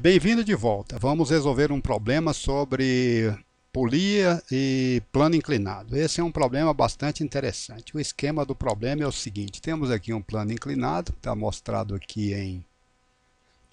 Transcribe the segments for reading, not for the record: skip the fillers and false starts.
Bem-vindo de volta. Vamos resolver um problema sobre polia e plano inclinado. Esse é um problema bastante interessante. O esquema do problema é o seguinte: temos aqui um plano inclinado, está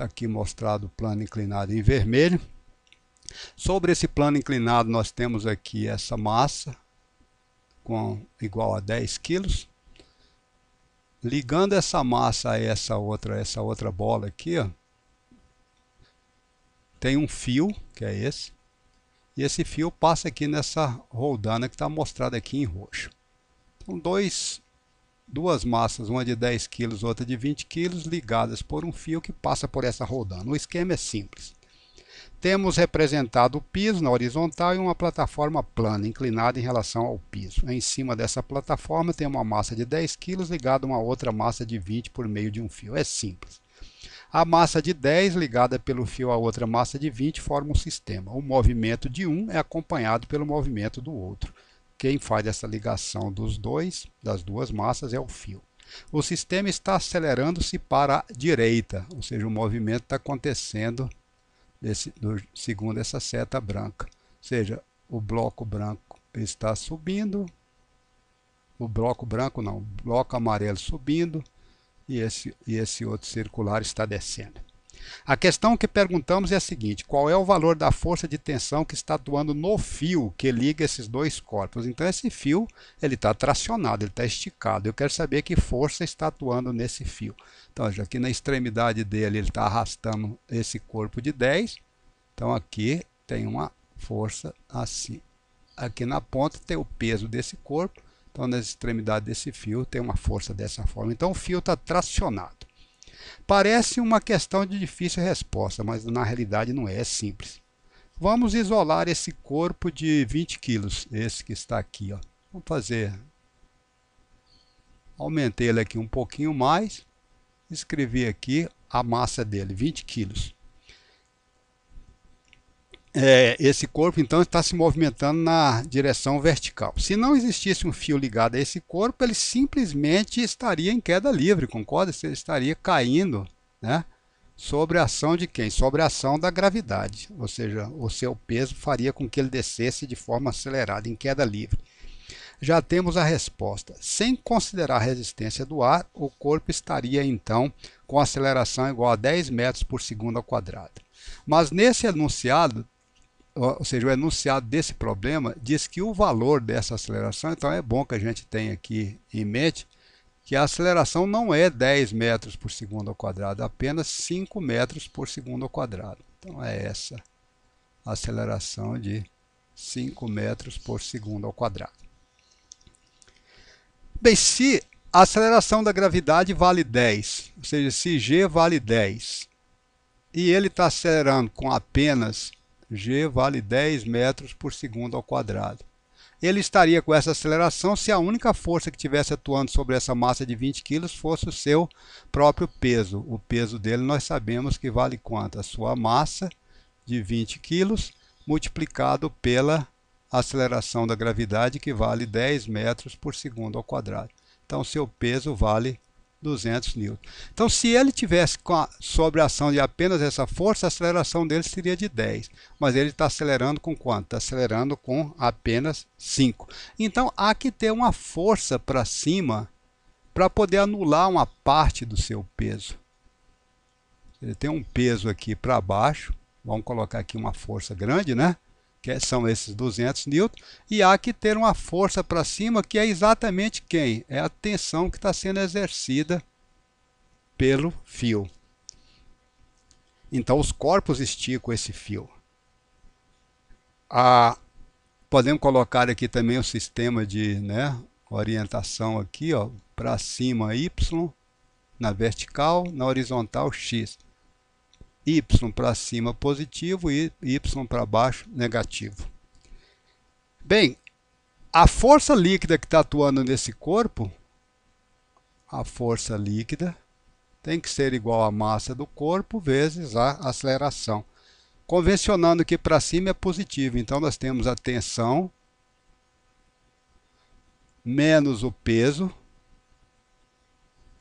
aqui mostrado o plano inclinado em vermelho. Sobre esse plano inclinado nós temos aqui essa massa igual a 10 quilos. Ligando essa massa a essa outra bola aqui, ó, tem um fio, que é esse, e esse fio passa aqui nessa roldana que está mostrada aqui em roxo. Então, duas massas, uma de 10 kg, outra de 20 kg, ligadas por um fio que passa por essa roldana. O esquema é simples. Temos representado o piso na horizontal e uma plataforma plana, inclinada em relação ao piso. Em cima dessa plataforma tem uma massa de 10 kg ligada a uma outra massa de 20 por meio de um fio. É simples. A massa de 10 ligada pelo fio a outra massa de 20 forma um sistema. O movimento de um é acompanhado pelo movimento do outro. Quem faz essa ligação das duas massas é o fio. O sistema está acelerando-se para a direita, ou seja, o movimento está acontecendo segundo essa seta branca. Ou seja, o bloco branco está subindo, o bloco amarelo subindo, e esse outro circular está descendo. A questão que perguntamos é a seguinte: qual é o valor da força de tensão que está atuando no fio que liga esses dois corpos? Então esse fio ele está tracionado, ele está esticado. Eu quero saber que força está atuando nesse fio. Então já aqui na extremidade dele ele está arrastando esse corpo de 10. Então aqui tem uma força assim. Aqui na ponta tem o peso desse corpo. Então nas extremidades desse fio tem uma força dessa forma. Então o fio está tracionado. Parece uma questão de difícil resposta, mas na realidade não é, é simples. Vamos isolar esse corpo de 20 quilos, esse que está aqui, ó. Vamos fazer. Aumentei ele aqui um pouquinho mais, escrevi aqui a massa dele, 20 quilos. Esse corpo então está se movimentando na direção vertical. Se não existisse um fio ligado a esse corpo, ele simplesmente estaria em queda livre, concorda? Ele estaria caindo, né? Sobre a ação de quem? Sobre a ação da gravidade, ou seja, o seu peso faria com que ele descesse de forma acelerada, em queda livre. Já temos a resposta. Sem considerar a resistência do ar, o corpo estaria então com aceleração igual a 10 metros por segundo ao quadrado. Mas nesse enunciado, ou seja, o enunciado desse problema diz que o valor dessa aceleração, então é bom que a gente tenha aqui em mente que a aceleração não é 10 metros por segundo ao quadrado, apenas 5 metros por segundo ao quadrado. Então é essa a aceleração de 5 metros por segundo ao quadrado. Bem, se a aceleração da gravidade vale 10, ou seja, se g vale 10, e ele está acelerando com apenas g vale 10 metros por segundo ao quadrado. Ele estaria com essa aceleração se a única força que estivesse atuando sobre essa massa de 20 kg fosse o seu próprio peso. O peso dele nós sabemos que vale quanto? A sua massa de 20 kg multiplicado pela aceleração da gravidade, que vale 10 metros por segundo ao quadrado. Então seu peso vale 200 N. Então, se ele tivesse sobre a ação de apenas essa força, a aceleração dele seria de 10. Mas ele está acelerando com quanto? Está acelerando com apenas 5. Então, há que ter uma força para cima para poder anular uma parte do seu peso. Ele tem um peso aqui para baixo. Vamos colocar aqui uma força grande, né? Que são esses 200 N, e há que ter uma força para cima, que é exatamente quem? É a tensão que está sendo exercida pelo fio. Então os corpos esticam esse fio. Podemos colocar aqui também o sistema de orientação aqui, para cima Y, na vertical, na horizontal X. Y para cima positivo e Y para baixo negativo. Bem, a força líquida que está atuando nesse corpo, a força líquida tem que ser igual à massa do corpo vezes a aceleração. Convencionando que para cima é positivo, então nós temos a tensão menos o peso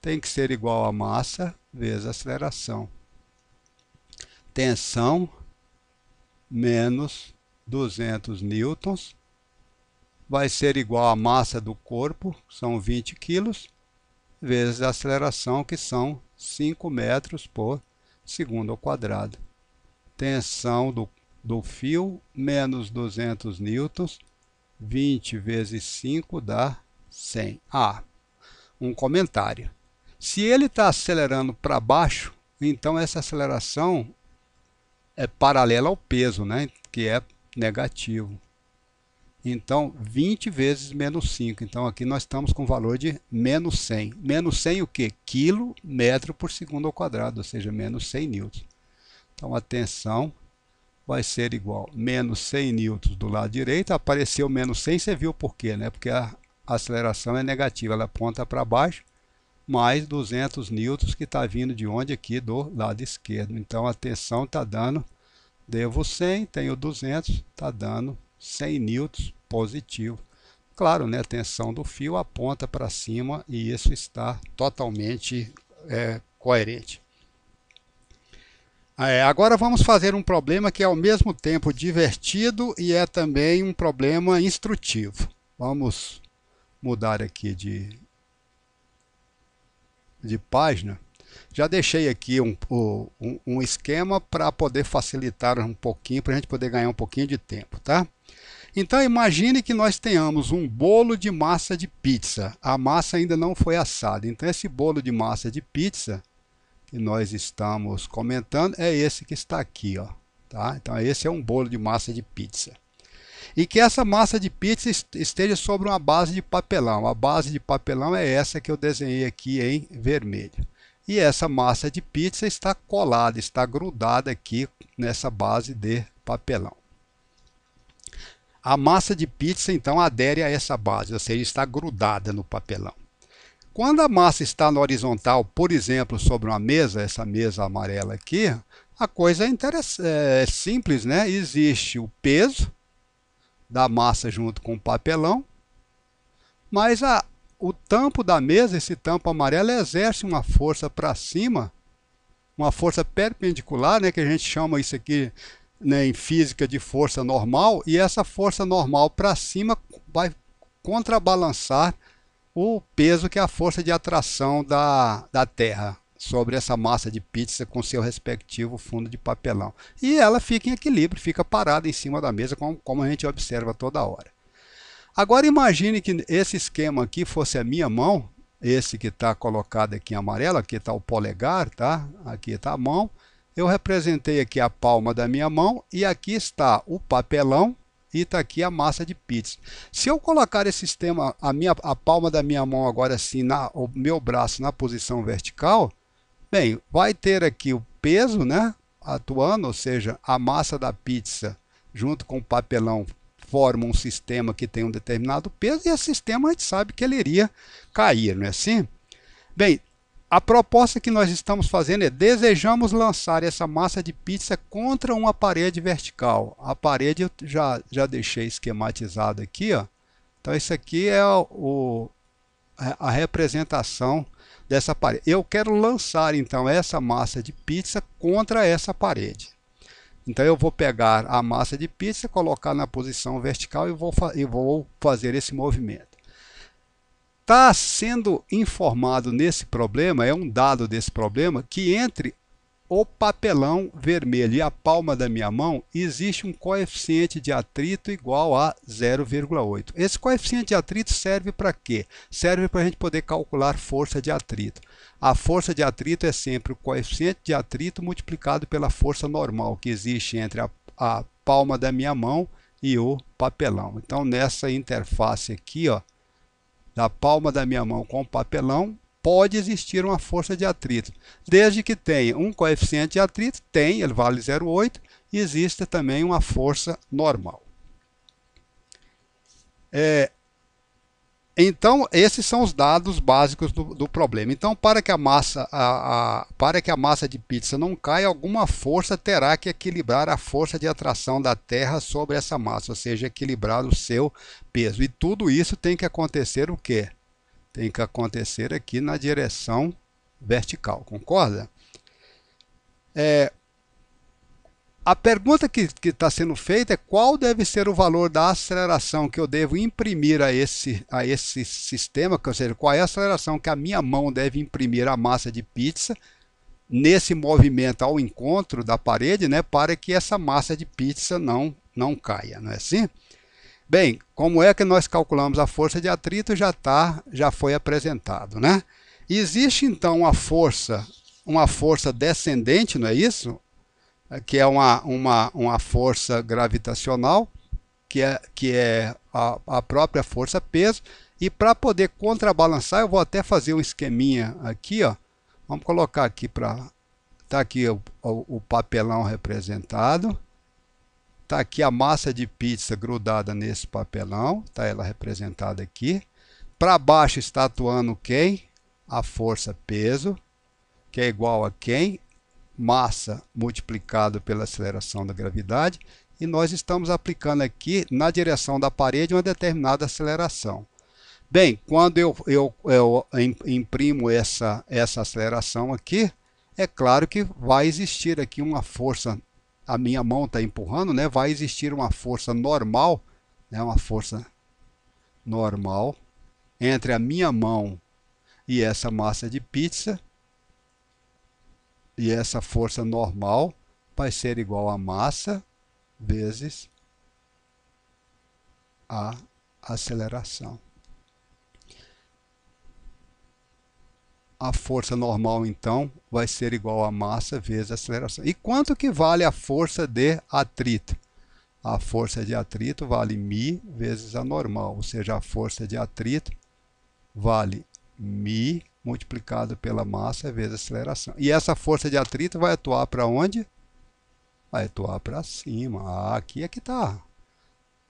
tem que ser igual à massa vezes a aceleração. tensão menos 200 newtons vai ser igual à massa do corpo, que são 20 quilos, vezes a aceleração, que são 5 metros por segundo ao quadrado. Tensão do fio menos 200 newtons, 20 vezes 5 dá 100. Um comentário. Se ele está acelerando para baixo, então essa aceleração é paralela ao peso, né? Que é negativo. Então, 20 vezes menos 5. Então, aqui nós estamos com o valor de menos 100. Menos 100 o quê? Quilômetro por segundo ao quadrado, ou seja, menos 100 newtons. Então, a tensão vai ser igual a menos 100 newtons do lado direito. Apareceu menos 100, você viu por quê, né? Porque a aceleração é negativa, ela aponta para baixo, mais 200 newtons que está vindo de onde? Aqui do lado esquerdo. Então, a tensão está dando, devo 100, tenho 200, está dando 100 newtons positivo. Claro, né, a tensão do fio aponta para cima e isso está totalmente coerente. Agora vamos fazer um problema que é ao mesmo tempo divertido e é também um problema instrutivo. Vamos mudar aqui de página. Já deixei aqui um esquema para poder facilitar um pouquinho, para a gente poder ganhar um pouquinho de tempo, tá? Então imagine que nós tenhamos um bolo de massa de pizza. A massa ainda não foi assada. Então esse bolo de massa de pizza que nós estamos comentando é esse que está aqui, ó, tá? Então esse é um bolo de massa de pizza. E que essa massa de pizza esteja sobre uma base de papelão. A base de papelão é essa que eu desenhei aqui em vermelho. E essa massa de pizza está colada, está grudada aqui nessa base de papelão. A massa de pizza, então, adere a essa base, ou seja, está grudada no papelão. Quando a massa está na horizontal, por exemplo, sobre uma mesa, essa mesa amarela aqui, a coisa é simples, né? Existe o peso da massa junto com o papelão, mas o tampo da mesa, esse tampo amarelo, exerce uma força para cima, uma força perpendicular, né, que a gente chama isso aqui, né, em física de força normal, e essa força normal para cima vai contrabalançar o peso que é a força de atração da Terra sobre essa massa de pizza com seu respectivo fundo de papelão. E ela fica em equilíbrio, fica parada em cima da mesa, como a gente observa toda hora. Agora imagine que esse esquema aqui fosse a minha mão, esse que está colocado aqui em amarelo, aqui está o polegar, tá? Aqui está a mão. Eu representei aqui a palma da minha mão e aqui está o papelão e está aqui a massa de pizza. Se eu colocar esse sistema, a palma da minha mão agora assim, o meu braço na posição vertical, bem, vai ter aqui o peso, né, atuando, ou seja, a massa da pizza junto com o papelão forma um sistema que tem um determinado peso e esse sistema a gente sabe que ele iria cair, não é assim? Bem, a proposta que nós estamos fazendo é desejamos lançar essa massa de pizza contra uma parede vertical. A parede eu já deixei esquematizado aqui, ó. Então isso aqui é a representação dessa parede. Eu quero lançar então essa massa de pizza contra essa parede. Então eu vou pegar a massa de pizza, colocar na posição vertical e vou fazer esse movimento. Está sendo informado nesse problema, é um dado desse problema, que entre o papelão vermelho e a palma da minha mão existe um coeficiente de atrito igual a 0,8. Esse coeficiente de atrito serve para quê? Serve para a gente poder calcular força de atrito. A força de atrito é sempre o coeficiente de atrito multiplicado pela força normal que existe entre a palma da minha mão e o papelão. Então nessa interface aqui, ó, da palma da minha mão com o papelão, pode existir uma força de atrito. Desde que tenha um coeficiente de atrito, ele vale 0,8, e existe também uma força normal. Então, esses são os dados básicos do problema. Então, para que a massa de pizza não caia, alguma força terá que equilibrar a força de atração da Terra sobre essa massa, ou seja, equilibrar o seu peso. E tudo isso tem que acontecer o quê? Tem que acontecer aqui na direção vertical, concorda? A pergunta que está sendo feita é qual deve ser o valor da aceleração que eu devo imprimir a esse sistema, ou seja, qual é a aceleração que a minha mão deve imprimir à massa de pizza nesse movimento ao encontro da parede, né, para que essa massa de pizza não caia, não é assim? Bem, como é que nós calculamos a força de atrito já foi apresentado, né? Existe então uma força descendente, não é isso? Que é uma força gravitacional, que é a própria força peso, e para poder contrabalançar, eu vou até fazer um esqueminha aqui, ó. Vamos colocar aqui tá aqui o papelão representado, tá aqui a massa de pizza grudada nesse papelão, tá ela representada aqui. Para baixo está atuando quem? A força peso, que é igual a quem? Massa multiplicado pela aceleração da gravidade, e nós estamos aplicando aqui na direção da parede uma determinada aceleração. Bem, quando eu imprimo essa aceleração aqui, é claro que vai existir aqui uma força, a minha mão está empurrando, né? Vai existir uma força normal, né? Uma força normal entre a minha mão e essa massa de pizza. E essa força normal vai ser igual a massa vezes a aceleração. A força normal, então, vai ser igual a massa vezes a aceleração. E quanto que vale a força de atrito? A força de atrito vale μ vezes a normal, ou seja, a força de atrito vale μ multiplicado pela massa vezes a aceleração. E essa força de atrito vai atuar para onde? Vai atuar para cima. Aqui é que está.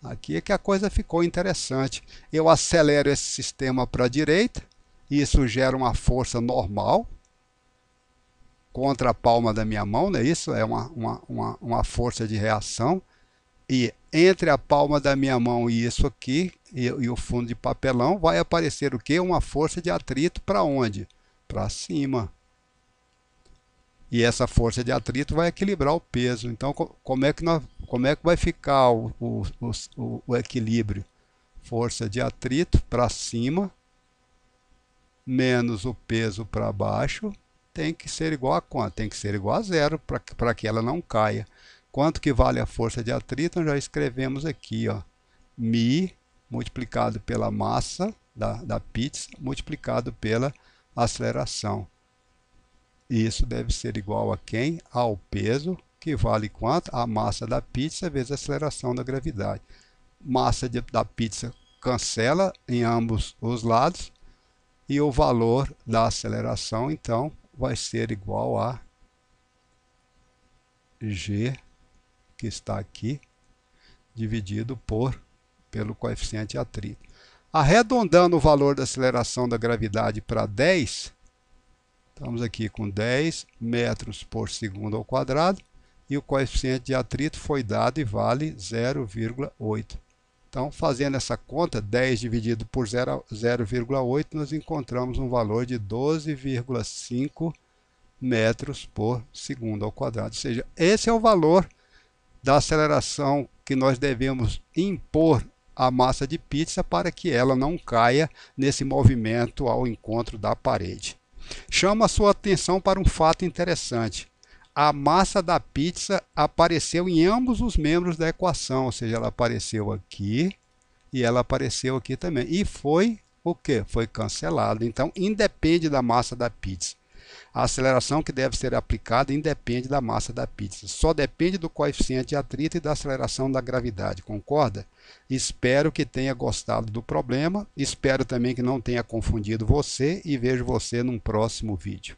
Aqui é que a coisa ficou interessante. Eu acelero esse sistema para a direita, e isso gera uma força normal contra a palma da minha mão, não é isso? É uma força de reação. E entre a palma da minha mão e isso aqui, e o fundo de papelão, vai aparecer o quê? Uma força de atrito para onde? Para cima. E essa força de atrito vai equilibrar o peso. Então, como é que vai ficar o equilíbrio? Força de atrito para cima, menos o peso para baixo, tem que ser igual a quanto? Tem que ser igual a zero para que ela não caia. Quanto que vale a força de atrito? Nós já escrevemos aqui, ó, μ multiplicado pela massa da pizza, multiplicado pela aceleração. E isso deve ser igual a quem? Ao peso, que vale quanto? A massa da pizza vezes a aceleração da gravidade. Massa da pizza cancela em ambos os lados, e o valor da aceleração, então, vai ser igual a G, que está aqui, dividido pelo coeficiente de atrito. Arredondando o valor da aceleração da gravidade para 10, estamos aqui com 10 metros por segundo ao quadrado, e o coeficiente de atrito foi dado e vale 0,8. Então, fazendo essa conta, 10 dividido por 0,8, nós encontramos um valor de 12,5 metros por segundo ao quadrado. Ou seja, esse é o valor da aceleração que nós devemos impor à massa de pizza para que ela não caia nesse movimento ao encontro da parede. Chamo a sua atenção para um fato interessante. A massa da pizza apareceu em ambos os membros da equação, ou seja, ela apareceu aqui e ela apareceu aqui também. E foi o quê? Foi cancelado. Então, independe da massa da pizza. A aceleração que deve ser aplicada independe da massa da pizza. Só depende do coeficiente de atrito e da aceleração da gravidade. Concorda? Espero que tenha gostado do problema. Espero também que não tenha confundido você e vejo você num próximo vídeo.